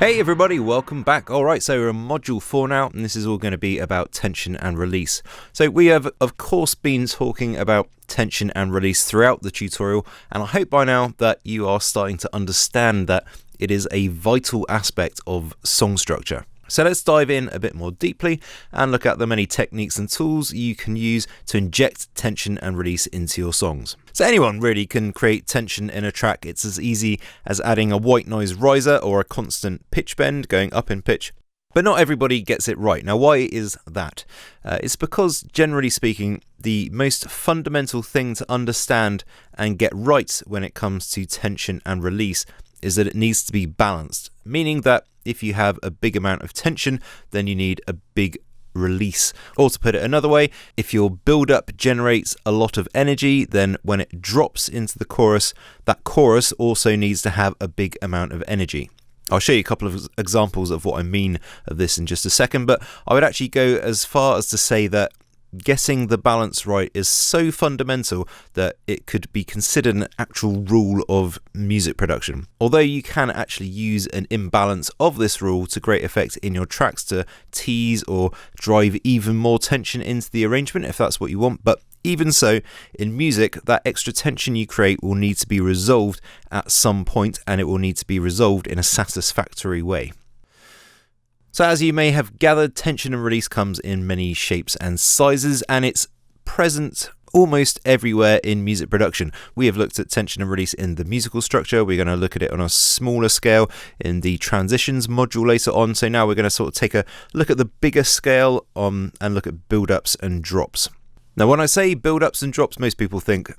Hey everybody, welcome back. Alright, so we're in Module 4 now, and this is all going to be about tension and release. So we have, of course, been talking about tension and release throughout the tutorial, and I hope by now that you are starting to understand that it is a vital aspect of song structure. So let's dive in a bit more deeply and look at the many techniques and tools you can use to inject tension and release into your songs. So anyone really can create tension in a track. It's as easy as adding a white noise riser or a constant pitch bend going up in pitch. But not everybody gets it right. Now, why is that? It's because, generally speaking, the most fundamental thing to understand and get right when it comes to tension and release is that it needs to be balanced, meaning that if you have a big amount of tension, then you need a big release. Or to put it another way, if your build-up generates a lot of energy, then when it drops into the chorus, that chorus also needs to have a big amount of energy. I'll show you a couple of examples of what I mean of this in just a second, but I would actually go as far as to say that getting the balance right is so fundamental that it could be considered an actual rule of music production. Although you can actually use an imbalance of this rule to great effect in your tracks to tease or drive even more tension into the arrangement if that's what you want, but even so, in music, that extra tension you create will need to be resolved at some point, and it will need to be resolved in a satisfactory way. So as you may have gathered, tension and release comes in many shapes and sizes, and it's present almost everywhere in music production. We have looked at tension and release in the musical structure. We're going to look at it on a smaller scale in the transitions module later on. So now we're going to sort of take a look at the bigger scale and look at build-ups and drops. Now, when I say build-ups and drops, most people think,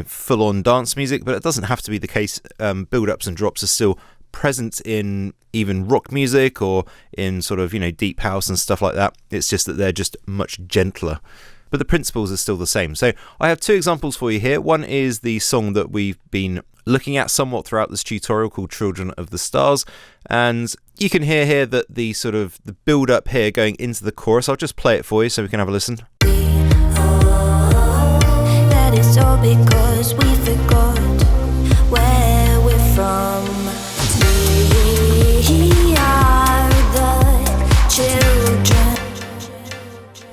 full-on dance music, but it doesn't have to be the case. Build-ups and drops are still present in even rock music or in sort of, deep house and stuff like that. It's just that they're just much gentler. But the principles are still the same. So I have two examples for you here. One is the song that we've been looking at somewhat throughout this tutorial called Children of the Stars. And you can hear here that the sort of the build up here going into the chorus. I'll just play it for you so we can have a listen. That is all because we forgot where we're from. We are the children.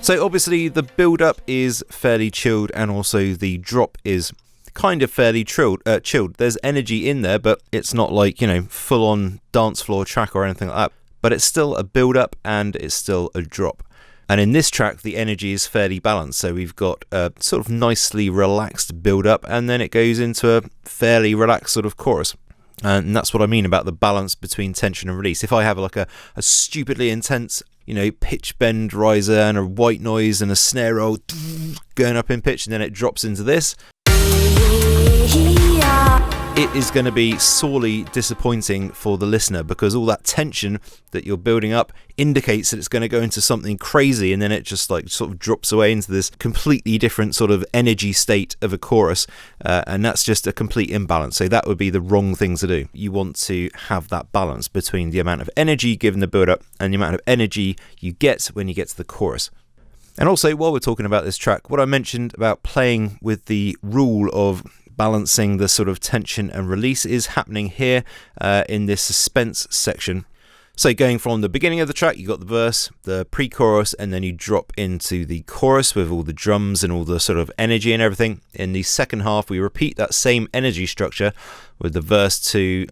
So obviously the build-up is fairly chilled, and also the drop is kind of fairly chilled. There's energy in there, but it's not like, full-on dance floor track or anything like that. But it's still a build-up and it's still a drop. And in this track, the energy is fairly balanced. So we've got a sort of nicely relaxed build-up, and then it goes into a fairly relaxed sort of chorus. And that's what I mean about the balance between tension and release. If I have like a stupidly intense, pitch bend riser and a white noise and a snare roll going up in pitch, and then it drops into this, it is going to be sorely disappointing for the listener, because all that tension that you're building up indicates that it's going to go into something crazy, and then it just sort of drops away into this completely different sort of energy state of a chorus, and that's just a complete imbalance. So that would be the wrong thing to do. You want to have that balance between the amount of energy given the build up and the amount of energy you get when you get to the chorus. And also, while we're talking about this track, what I mentioned about playing with the rule of balancing the sort of tension and release is happening here in this suspense section. So going from the beginning of the track, you got the verse, the pre-chorus, and then you drop into the chorus with all the drums and all the sort of energy and everything. In the second half, we repeat that same energy structure with the verse 2,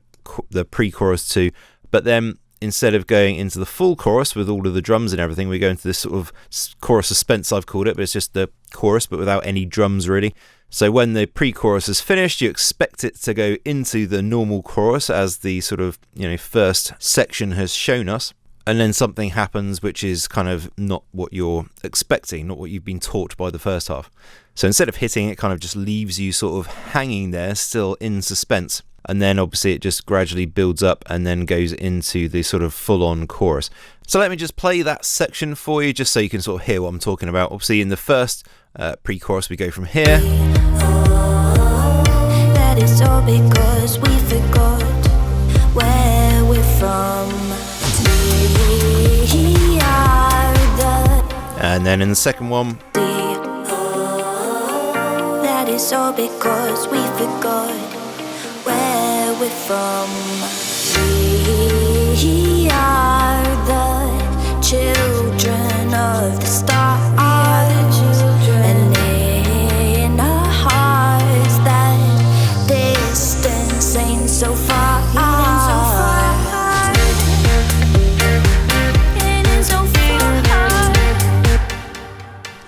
the pre-chorus 2, but then instead of going into the full chorus with all of the drums and everything, we go into this sort of chorus suspense, I've called it, but it's just the chorus but without any drums really. So when the pre-chorus is finished, you expect it to go into the normal chorus as the sort of, first section has shown us. And then something happens which is kind of not what you're expecting, not what you've been taught by the first half. So instead of hitting, it kind of just leaves you sort of hanging there, still in suspense. And then obviously it just gradually builds up and then goes into the sort of full-on chorus. So let me just play that section for you, just so you can sort of hear what I'm talking about. Obviously in the first pre-chorus we go from here. That is all because we forgot where we're from. We are the And then in the second one. That is all because we forgot where we're from. We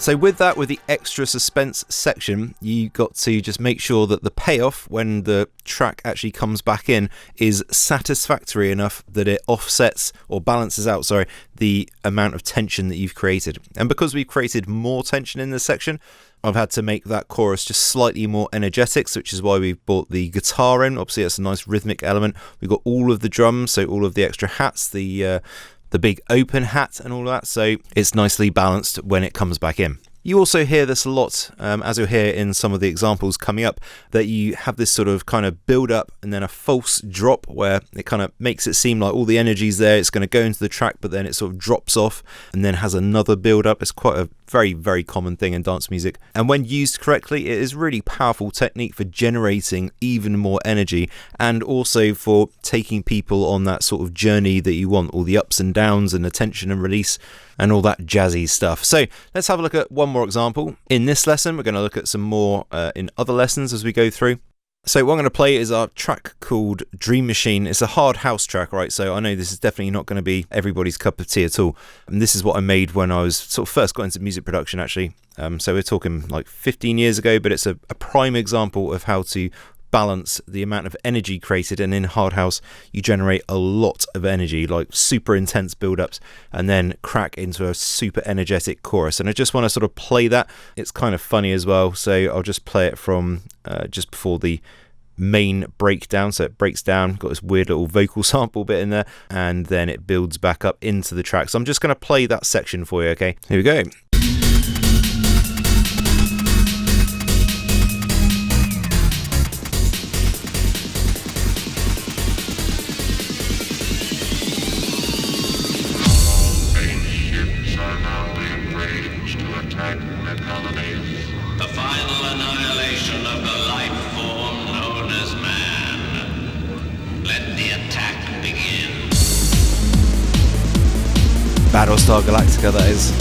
So with that, with the extra suspense section, you got to just make sure that the payoff when the track actually comes back in is satisfactory enough that it offsets or balances out, the amount of tension that you've created. And because we've created more tension in this section, I've had to make that chorus just slightly more energetic, which is why we've brought the guitar in. Obviously, that's a nice rhythmic element. We've got all of the drums, so all of the extra hats, the big open hat and all of that, so it's nicely balanced when it comes back in. You also hear this a lot, as you'll hear in some of the examples coming up, that you have this sort of kind of build up and then a false drop where it kind of makes it seem like all the energy's there, it's going to go into the track, but then it sort of drops off and then has another build up. It's quite a very, very common thing in dance music. And when used correctly, it is really powerful technique for generating even more energy and also for taking people on that sort of journey that you want, all the ups and downs and the tension and release and all that jazzy stuff. So let's have a look at one more example. In this lesson, we're going to look at some more in other lessons as we go through. So what I'm going to play is our track called Dream Machine. It's a hard house track, right? So I know this is definitely not going to be everybody's cup of tea at all. And this is what I made when I was sort of first got into music production, actually. So we're talking like 15 years ago, but it's a prime example of how to balance the amount of energy created. And in hard house, you generate a lot of energy, like super intense build-ups, and then crack into a super energetic chorus. And I just want to sort of play that. It's kind of funny as well, so I'll just play it from just before the main breakdown. So it breaks down, got this weird little vocal sample bit in there, and then it builds back up into the track. So I'm just going to play that section for you, okay? Here we go. The final annihilation of the life form known as man. Let the attack begin. Battlestar Galactica, that is.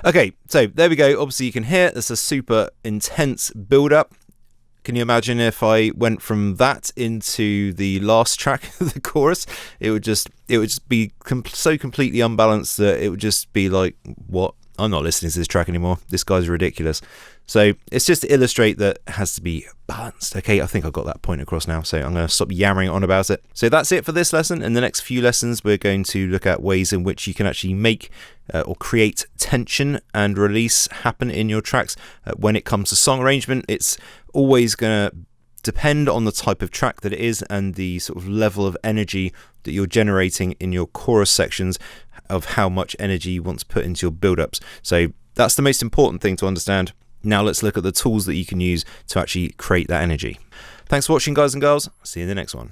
Okay, so there we go. Obviously you can hear there's a super intense build up. Can you imagine if I went from that into the last track of the chorus? It would just be so completely unbalanced that it would just be like, what? I'm not listening to this track anymore. This guy's ridiculous. So it's just to illustrate that it has to be balanced. Okay, I think I got that point across now, so I'm going to stop yammering on about it. So that's it for this lesson. In the next few lessons, we're going to look at ways in which you can actually make or create tension and release happen in your tracks. When it comes to song arrangement, it's always going to depend on the type of track that it is and the sort of level of energy that you're generating in your chorus sections, of how much energy you want to put into your build-ups. So that's the most important thing to understand. Now let's look at the tools that you can use to actually create that energy. Thanks for watching, guys and girls. See you in the next one.